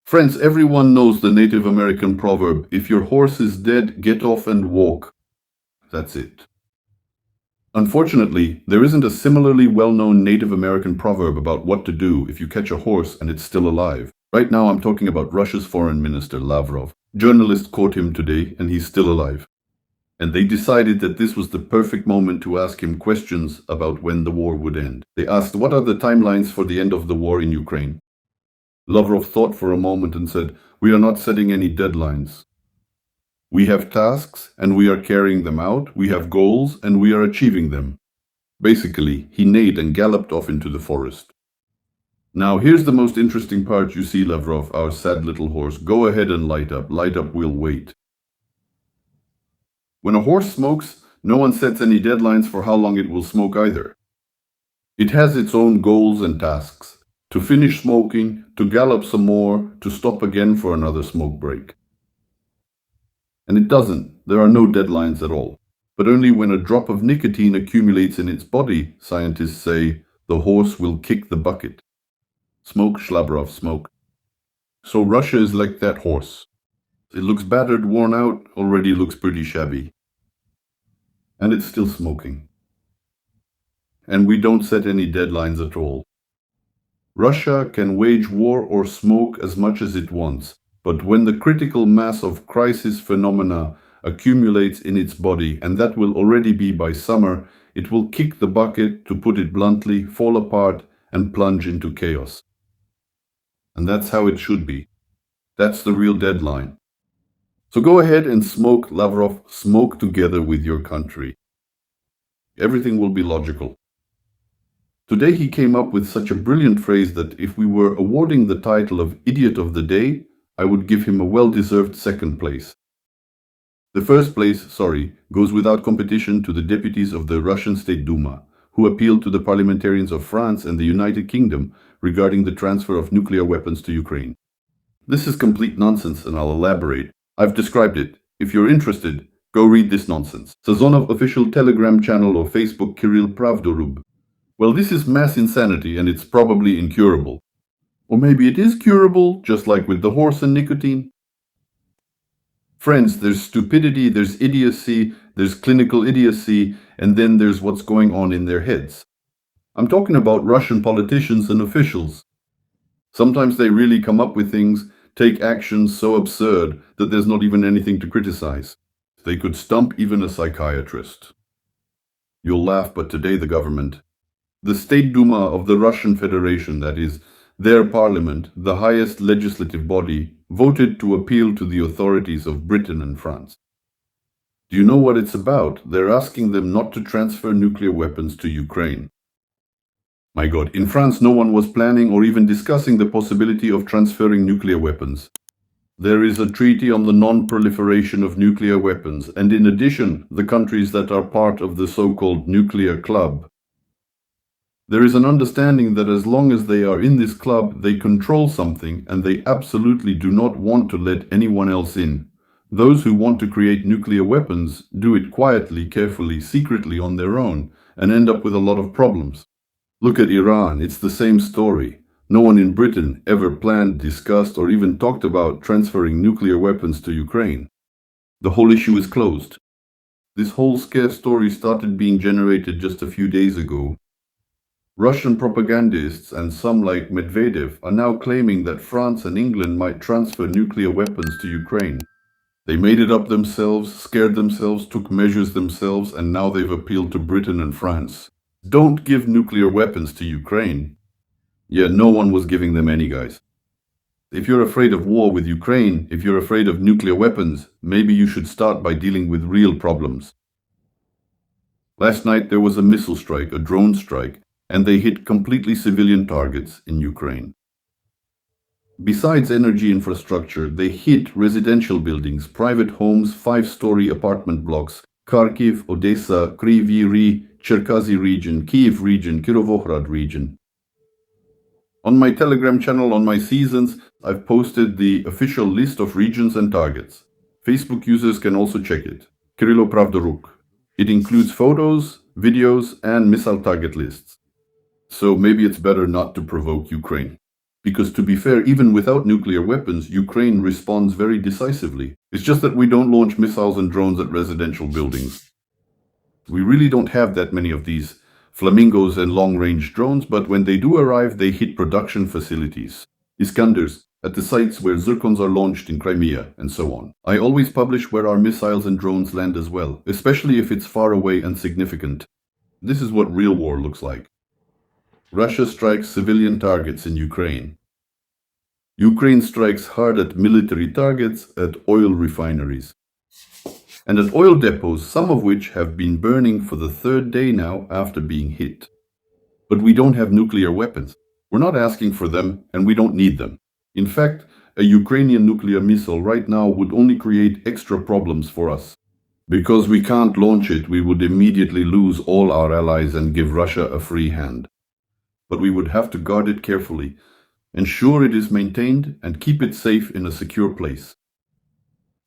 Friends, everyone knows the Native American proverb, if your horse is dead, get off and walk. That's it. Unfortunately, there isn't a similarly well-known Native American proverb about what to do if you catch a horse and it's still alive. Right now I'm talking about Russia's foreign minister, Lavrov. Journalists caught him today and he's still alive. And they decided that this was the perfect moment to ask him questions about when the war would end. They asked, what are the timelines for the end of the war in Ukraine? Lavrov thought for a moment and said, we are not setting any deadlines. We have tasks and we are carrying them out, we have goals and we are achieving them. Basically, he neighed and galloped off into the forest. Now here's the most interesting part. You see, Lavrov, our sad little horse, go ahead and light up, we'll wait. When a horse smokes, no one sets any deadlines for how long it will smoke either. It has its own goals and tasks. To finish smoking, to gallop some more, to stop again for another smoke break. And it doesn't. There are no deadlines at all. But only when a drop of nicotine accumulates in its body, scientists say, the horse will kick the bucket. Smoke, Lavrov, smoke. So Russia is like that horse. It looks battered, worn out, already looks pretty shabby. And it's still smoking. And we don't set any deadlines at all. Russia can wage war or smoke as much as it wants, but when the critical mass of crisis phenomena accumulates in its body, and that will already be by summer, it will kick the bucket, to put it bluntly, fall apart and plunge into chaos. And that's how it should be. That's the real deadline. So go ahead and smoke, Lavrov, smoke together with your country. Everything will be logical. Today he came up with such a brilliant phrase that if we were awarding the title of Idiot of the Day, I would give him a well-deserved second place. The first place, goes without competition to the deputies of the Russian State Duma, who appealed to the parliamentarians of France and the United Kingdom regarding the transfer of nuclear weapons to Ukraine. This is complete nonsense, and I'll elaborate. I've described it. If you're interested, go read this nonsense. Sazonov official Telegram channel or Facebook Kyrylo Sazonov. Well, this is mass insanity and it's probably incurable. Or maybe it is curable, just like with the horse and nicotine. Friends, there's stupidity, there's idiocy, there's clinical idiocy, and then there's what's going on in their heads. I'm talking about Russian politicians and officials. Sometimes they really come up with things, take actions so absurd that there's not even anything to criticize. They could stump even a psychiatrist. You'll laugh, but today the government, the State Duma of the Russian Federation, that is, their parliament, the highest legislative body, voted to appeal to the authorities of Britain and France. Do you know what it's about? They're asking them not to transfer nuclear weapons to Ukraine. My God, in France no one was planning or even discussing the possibility of transferring nuclear weapons. There is a treaty on the non-proliferation of nuclear weapons, and in addition, the countries that are part of the so-called nuclear club. There is an understanding that as long as they are in this club, they control something, and they absolutely do not want to let anyone else in. Those who want to create nuclear weapons do it quietly, carefully, secretly on their own, and end up with a lot of problems. Look at Iran, it's the same story. No one in Britain ever planned, discussed, or even talked about transferring nuclear weapons to Ukraine. The whole issue is closed. This whole scare story started being generated just a few days ago. Russian propagandists and some like Medvedev are now claiming that France and England might transfer nuclear weapons to Ukraine. They made it up themselves, scared themselves, took measures themselves, and now they've appealed to Britain and France. Don't give nuclear weapons to Ukraine. Yeah, no one was giving them any, guys. If you're afraid of war with Ukraine, if you're afraid of nuclear weapons, maybe you should start by dealing with real problems. Last night there was a missile strike, a drone strike, and they hit completely civilian targets in Ukraine. Besides energy infrastructure, they hit residential buildings, private homes, 5-story apartment blocks, Kharkiv, Odessa, Kryvyi Rih, Cherkasy region, Kiev region, Kirovohrad region. On my Telegram channel, on my seasons, I've posted the official list of regions and targets. Facebook users can also check it. Kyrylo Sazonov. It includes photos, videos, and missile target lists. So maybe it's better not to provoke Ukraine. Because to be fair, even without nuclear weapons, Ukraine responds very decisively. It's just that we don't launch missiles and drones at residential buildings. We really don't have that many of these flamingos and long-range drones, but when they do arrive, they hit production facilities. Iskanders, at the sites where zircons are launched in Crimea, and so on. I always publish where our missiles and drones land as well, especially if it's far away and significant. This is what real war looks like. Russia strikes civilian targets in Ukraine. Ukraine strikes hard at military targets, at oil refineries, and at oil depots, some of which have been burning for the third day now after being hit. But we don't have nuclear weapons. We're not asking for them, and we don't need them. In fact, a Ukrainian nuclear missile right now would only create extra problems for us. Because we can't launch it, we would immediately lose all our allies and give Russia a free hand. But we would have to guard it carefully, ensure it is maintained, and keep it safe in a secure place.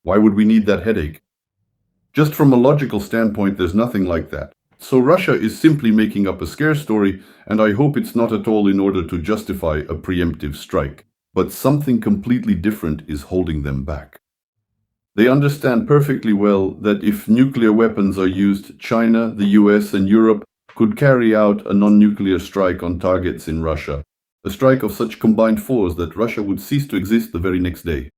Why would we need that headache? Just from a logical standpoint, there's nothing like that. So Russia is simply making up a scare story, and I hope it's not at all in order to justify a preemptive strike. But something completely different is holding them back. They understand perfectly well that if nuclear weapons are used, China, the US, and Europe could carry out a non-nuclear strike on targets in Russia. A strike of such combined force that Russia would cease to exist the very next day.